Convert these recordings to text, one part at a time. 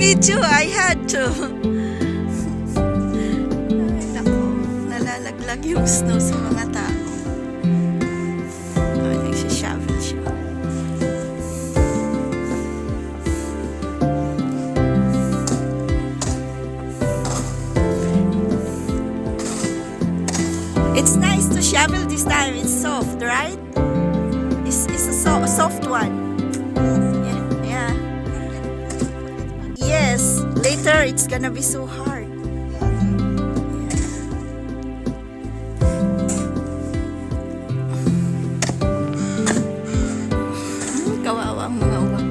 video. I had to. Ay, naku. Nalalaglag yung snow sa mga tao. Ay, nagsishovel siya. It's nice to shovel this time. It's soft, right? It's a soft one. Yeah. Yes. Later, it's gonna be so hard. Kawawa ang mga uwak.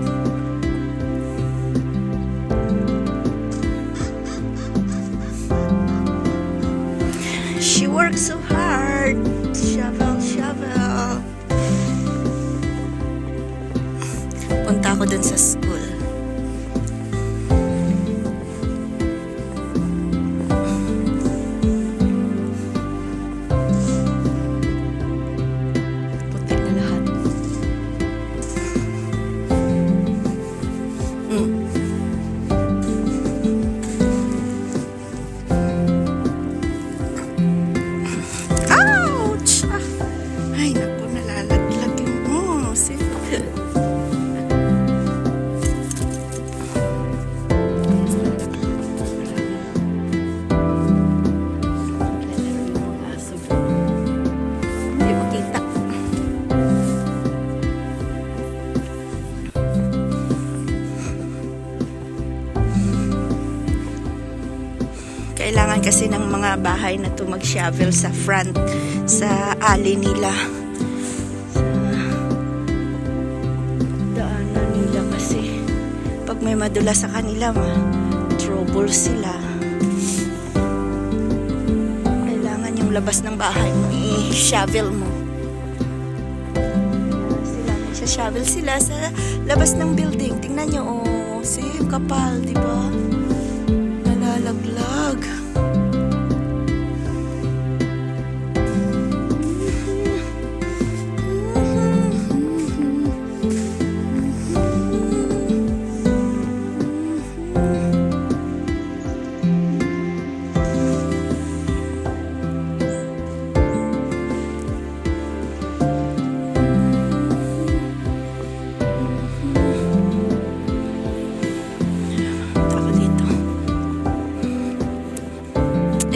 She works so hard. Shovel, shovel. Punta ako dun sa school. Puti na lahat. Ouch! Ay, naku, nalalaglag yung see? Hindi makita. Kailangan kasi ng mga bahay na to mag-shovel sa front, sa alley nila. Sa daanan nila kasi pag may madula sa kanila, trouble sila. Kailangan yung labas ng bahay mo, i-shovel mo. Shovel sila sa labas ng building. Tingnan nyo, oh, see, kapal, di ba? Nalalaglag.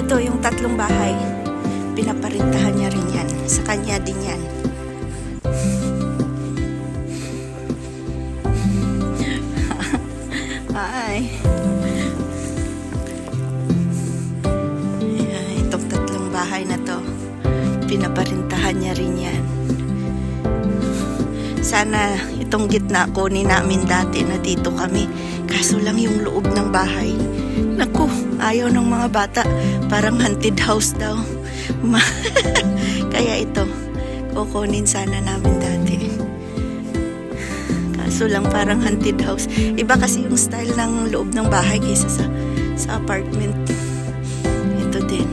Ito yung tatlong bahay, pinaparintahan niya rin yan, sa kanya din yan. Ay. Ayan, itong tatlong bahay na to, pinaparintahan niya rin yan. Sana itong gitna kunin namin dati na dito kami, kaso lang yung loob ng bahay. Naku, ayaw ng mga bata. Parang haunted house daw. Kaya ito, kukunin sana namin dati. Kaso lang parang haunted house. Iba kasi yung style ng loob ng bahay kaysa sa apartment. Ito din.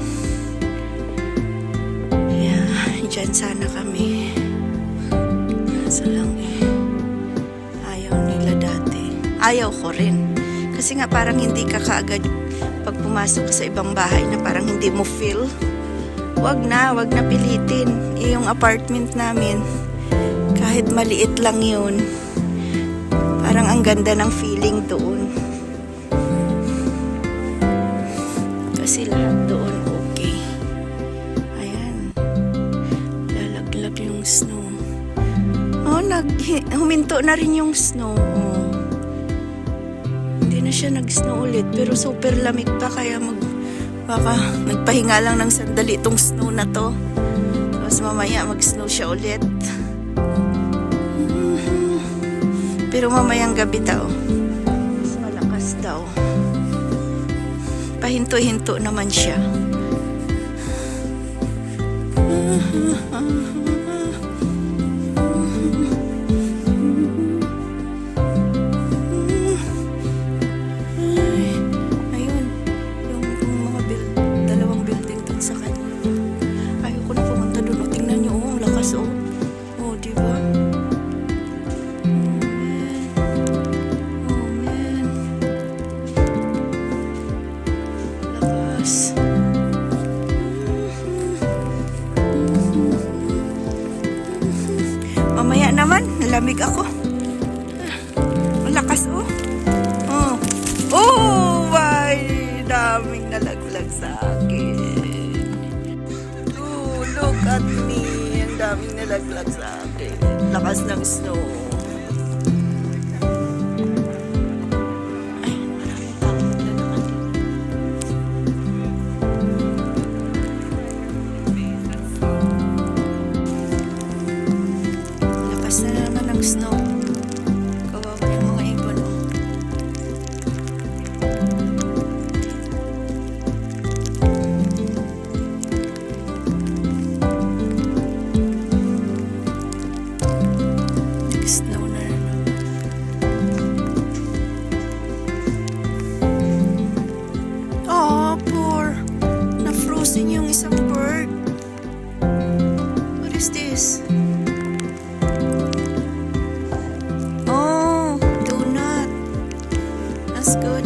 Yeah, dyan sana kami. Kaso lang ayaw nila dati. Ayaw ko rin. Kasi nga parang hindi ka kaagad pag pumasok sa ibang bahay na parang hindi mo feel. Wag na pilitin. Yung apartment namin, kahit maliit lang yun, parang ang ganda ng feeling doon. Kasi lahat doon okay. Ayan. Lalaglag yung snow. Oh, huminto na rin yung snow. Na siya nag-snow ulit pero super lamig pa kaya baka nagpahinga lang ng sandali itong snow na to, tapos mamaya mag-snow siya ulit. Pero mamayang gabi daw mas malakas daw, pahinto-hinto naman siya. Yes. Mamaya naman, nalamig ako. Malakas oh. Oh. Oh, my! Daming nalaglag sa akin. Oh, look at me. Ang daming nalaglag sa akin. Lakas ng snow. Ay, maraming tao naman. Lakas na naman ng snow. Kawawa yung mga ibon oh. Snow na naman. Oh, poor. Na-frozen yung isang bird. What is this? Oh, donut. That's good.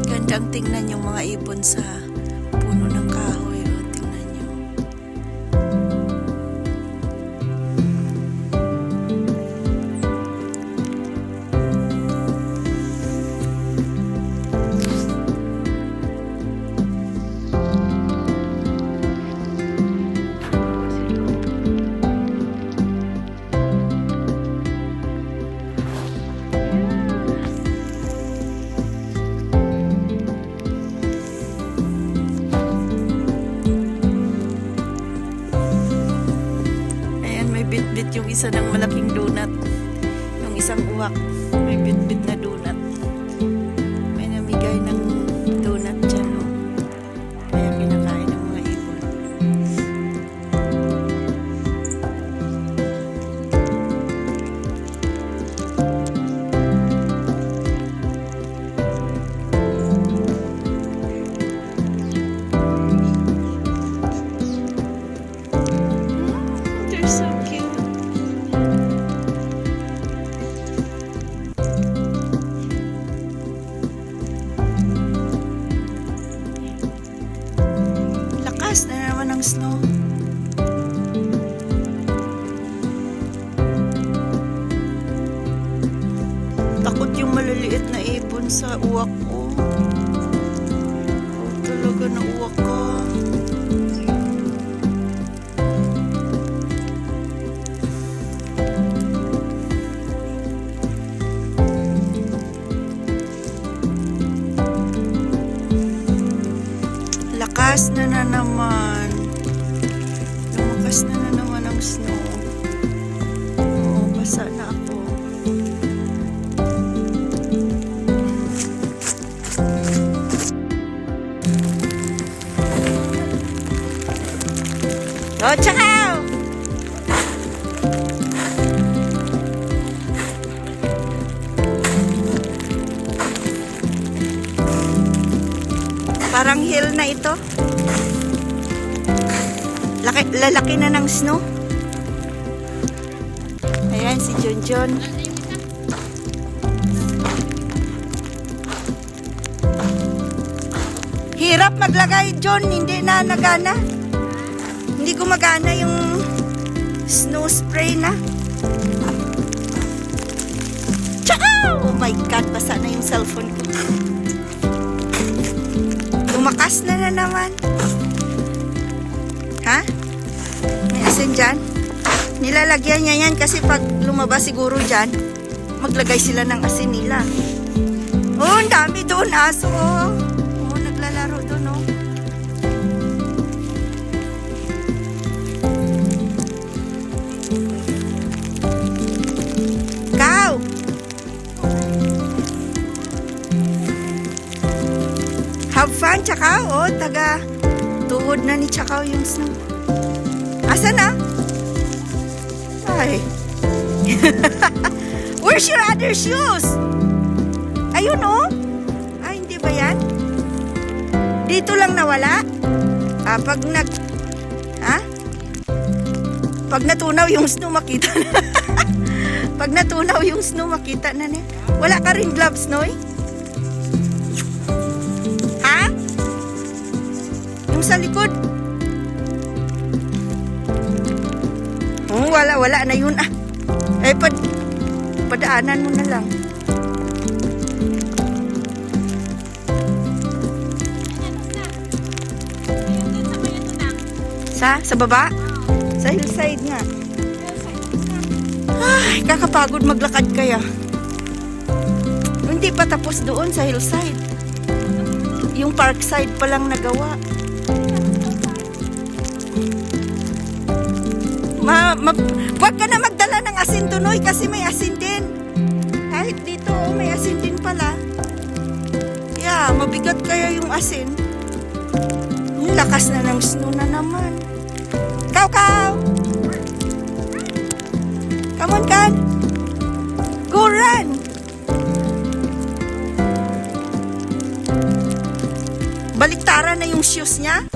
Gandang tingnan yung mga ibon sa puno ng kahoy. O, tingnan nyo. Ayan, may bit-bit yung isa ng malaking donut. Yung isang uwak, may bit-bit na donut. May namigay ng donut dyan, oh. Kaya kinakain ng mga ibon. They're so cute. Lakas na naman ng snow. Takot yung maliliit na ibon sa uwak ko. Oh, talaga na uwak ka. Lakas na naman. Lumakas na naman ang snow. Oo, basa na ako. Oh, tsaka! Parang hill na ito. Lalaki na ng snow. Ayan, si Junjun. Hirap maglagay, John. Hindi na nagana. Hindi gumagana yung snow spray na. Tsaka! Oh my God, basa na yung cellphone ko. Lumakas na naman. Ha? May asin dyan? Nilalagyan niya yan kasi pag lumabas siguro dyan, maglagay sila ng asin nila. Oh, ang dami doon aso. Oh, naglalaro doon oh. Cow! Have fun, Chakaw. Oh, taga tuhod na ni Chakaw yung snow. Asa na? Ay. Where's your other shoes? Ayun, oh. Ay, hindi ba yan? Dito lang nawala? Pag pag natunaw yung snow, makita na. Pag natunaw yung snow, makita na niya. Wala ka rin gloves, Noy? Ha? Yung sa likod? Wala na yun. Padaanan mo na lang. Sa baba? Sa hillside nga. Ay, kakapagod maglakad kaya. Hindi pa tapos doon sa hillside. Yung parkside pa lang nagawa. Wag ka na magdala ng asin, Tunoy, kasi may asin din. Kahit dito, may asin din pala. Yeah, mabigat kaya yung asin. Lakas na ng snow na naman. Kaw! Come on, Kan. Go run! Baliktara na yung shoes niya.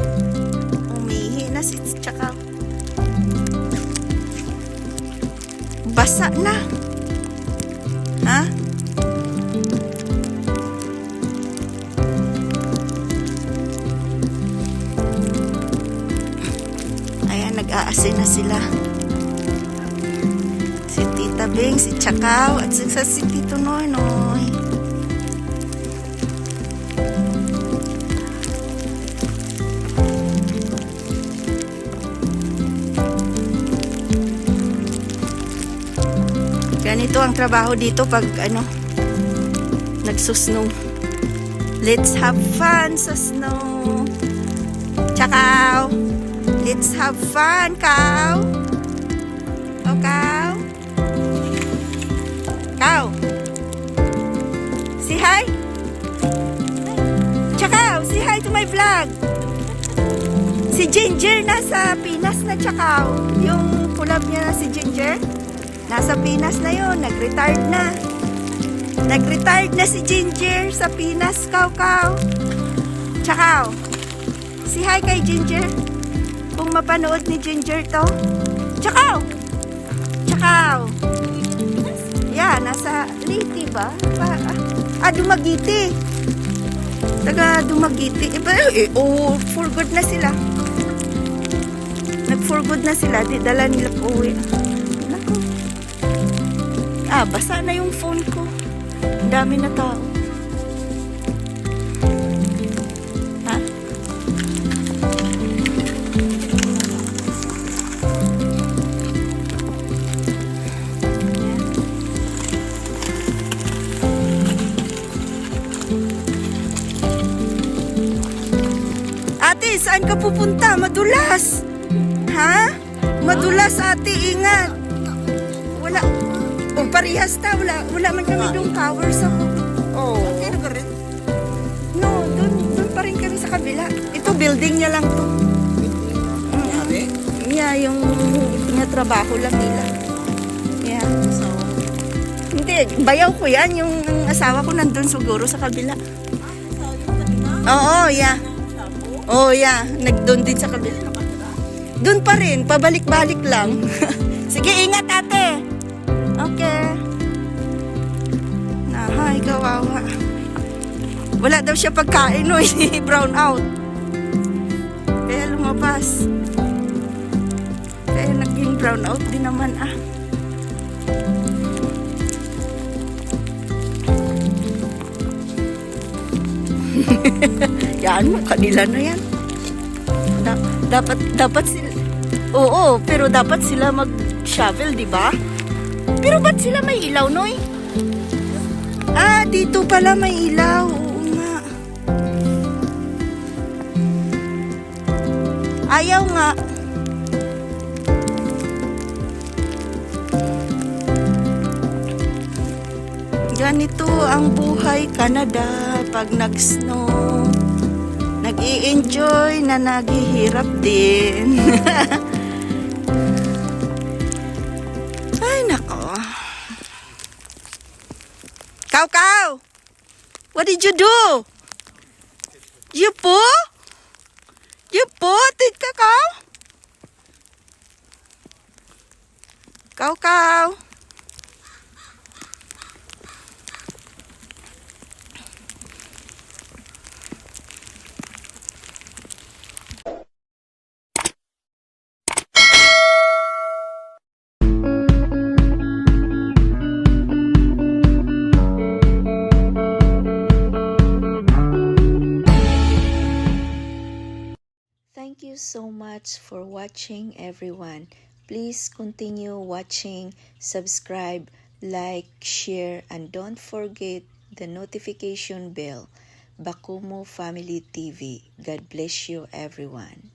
Umihi na si Chakaw. Basa na. Ha? Ayan, nag-aasin na sila. Si Tita Bing, si Chakaw, at si Tito Noy. Ganito ang trabaho dito pag nagsusnow. Let's have fun sa snow. Chakaw. Let's have fun, Kaw. Kaw. Kaw. Say hi. Chakaw, say hi to my vlog. Si Ginger nasa Pinas na, Chakaw. Yung kulab niya na si Ginger. Nasa Pinas na yun. Nag-retired na. Nag-retired na si Ginger sa Pinas, Kaw. Chakaw. Si hi kay Ginger. Kung mapanood ni Ginger to. Chakaw. Yeah, nasa Liti ba? Dumagiti. Taga Dumagiti. For good na sila. Nag-for good na sila. Di dala nila po uwi. Basa na yung phone ko. Ang dami na tao. Ha? Ate, saan ka pupunta? Madulas. Ha? Madulas, ate. Ingat. Wala. Parehas ta, wala man kami doon cover sa No, doon pa rin kami sa kabila. Ito, building niya lang to. Yeah, yung trabaho lang nila. Yeah. Hindi, bayaw ko yan. Yung asawa ko nandun siguro sa kabila. Oo, yeah. Oh, yeah. Nagdoon din sa kabila. Doon pa rin, pabalik-balik lang. Sige, ingat, ate. Okay. Nahay, kawawa. Wala daw siya pagkain, no? Brown out. Kaya lumabas. Kaya naging brown out din naman, Yan mo, kanila na yan. Dapat sila. Oo, pero dapat sila mag-shovel, di ba? Pero ba't sila may ilaw, Noy? Dito pala may ilaw. Oo nga. Ayaw nga. Ganito ang buhay Canada pag nag-snow. Nag-i-enjoy na naghihirap din. Ay, nako. Kaw! What did you do? Yupo? Yupo? Tigka ka? Kaw. Thank you so much for watching, everyone. Please continue watching, subscribe, like, share, and don't forget the notification bell. Bakumo Family TV. God bless you, everyone.